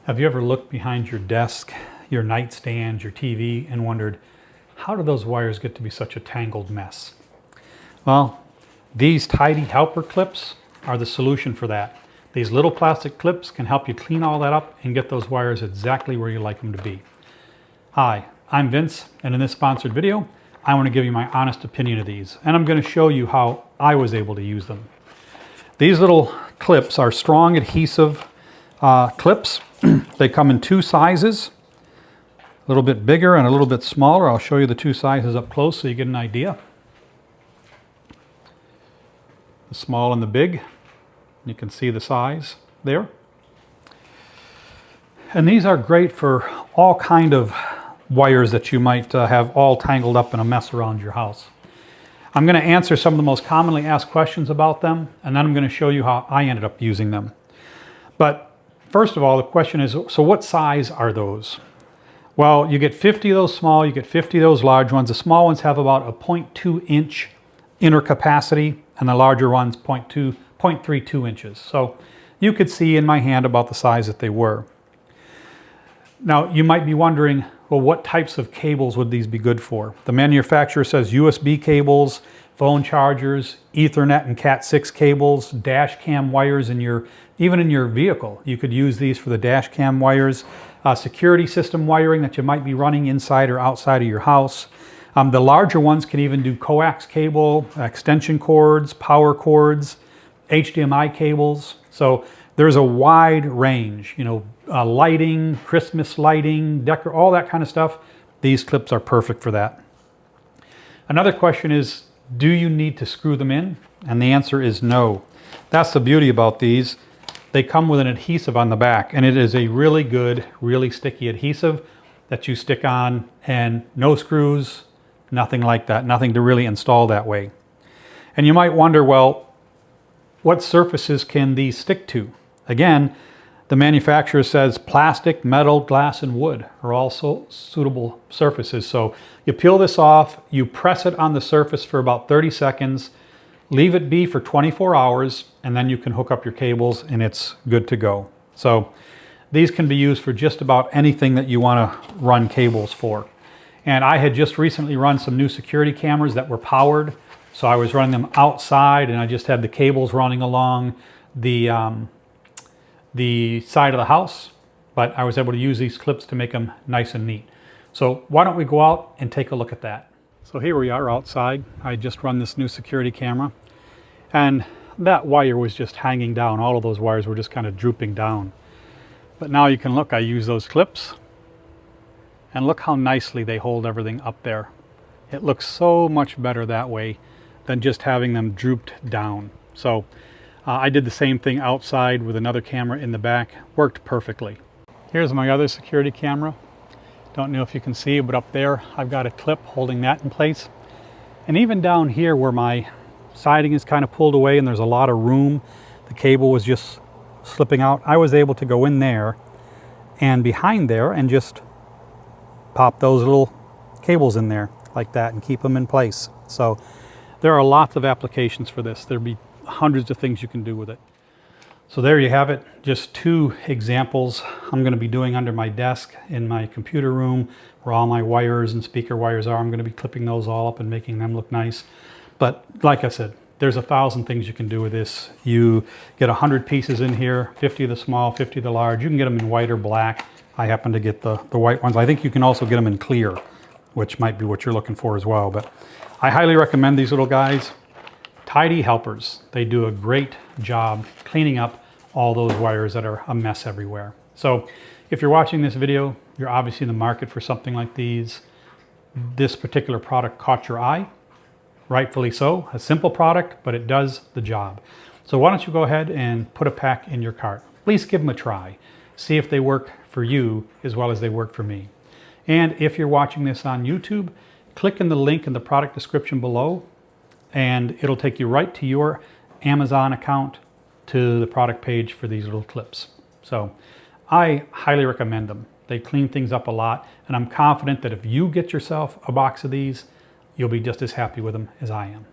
Have you ever looked behind your desk, your nightstand, your TV, and wondered, how do those wires get to be such a tangled mess? Well, these TidyHelper clips are the solution for that. These little plastic clips can help you clean all that up and get those wires exactly where you like them to be. Hi, I'm Vince, and in this sponsored video, I want to give you my honest opinion of these, and I'm going to show you how I was able to use them. These little clips are strong adhesive clips. They come in two sizes, a little bit bigger and a little bit smaller. I'll show you the two sizes up close so you get an idea. The small and the big. You can see the size there. And these are great for all kind of wires that you might have all tangled up in a mess around your house. I'm going to answer some of the most commonly asked questions about them, and then I'm going to show you how I ended up using them. But first of all, the question is, so what size are those? Well, you get 50 of those small, you get 50 of those large ones. The small ones have about a 0.2 inch inner capacity, and the larger ones 0.32 inches. So you could see in my hand about the size that they were. Now, you might be wondering, well, what types of cables would these be good for? The manufacturer says USB cables, phone chargers, Ethernet and Cat6 cables, dash cam wires even in your vehicle. You could use these for the dash cam wires, security system wiring that you might be running inside or outside of your house. The larger ones can even do coax cable, extension cords, power cords, HDMI cables. So there's a wide range, lighting, Christmas lighting, all that kind of stuff. These clips are perfect for that. Another question is, do you need to screw them in? And the answer is no. That's the beauty about these. They come with an adhesive on the back, and it is a really good, really sticky adhesive that you stick on, and no screws, nothing like that, nothing to really install that way. And you might wonder, well, what surfaces can these stick to? Again, the manufacturer says plastic, metal, glass, and wood are also suitable surfaces. So you peel this off, you press it on the surface for about 30 seconds, leave it be for 24 hours, and then you can hook up your cables and it's good to go. So these can be used for just about anything that you want to run cables for. And I had just recently run some new security cameras that were powered. So I was running them outside, and I just had the cables running along the side of the house, but I was able to use these clips to make them nice and neat. So why don't we go out and take a look at that? So here we are outside. I just run this new security camera, and that wire was just hanging down. All of those wires were just kind of drooping down. But now you can look, I use those clips, and look how nicely they hold everything up there. It looks so much better that way than just having them drooped down. So I did the same thing outside with another camera in the back. Worked perfectly. Here's my other security camera. Don't know if you can see, but up there I've got a clip holding that in place. And even down here where my siding is kind of pulled away and there's a lot of room, the cable was just slipping out, I was able to go in there and behind there and just pop those little cables in there like that and keep them in place. So there are lots of applications for this. There'll be hundreds of things you can do with it. So there you have it, just two examples I'm going to be doing under my desk in my computer room where all my wires and speaker wires are. I'm going to be clipping those all up and making them look nice. But like I said, there's 1,000 things you can do with this. You get 100 pieces in here, 50 of the small, 50 of the large. You can get them in white or black. I happen to get the white ones. I think you can also get them in clear, which might be what you're looking for as well. But I highly recommend these little guys. TidyHelpers. They do a great job cleaning up all those wires that are a mess everywhere. So if you're watching this video, you're obviously in the market for something like these. This particular product caught your eye, rightfully so. A simple product, but it does the job. So why don't you go ahead and put a pack in your cart. At least give them a try. See if they work for you as well as they work for me. And if you're watching this on YouTube, click in the link in the product description below, and it'll take you right to your Amazon account to the product page for these little clips. So I highly recommend them. They clean things up a lot, and I'm confident that if you get yourself a box of these, you'll be just as happy with them as I am.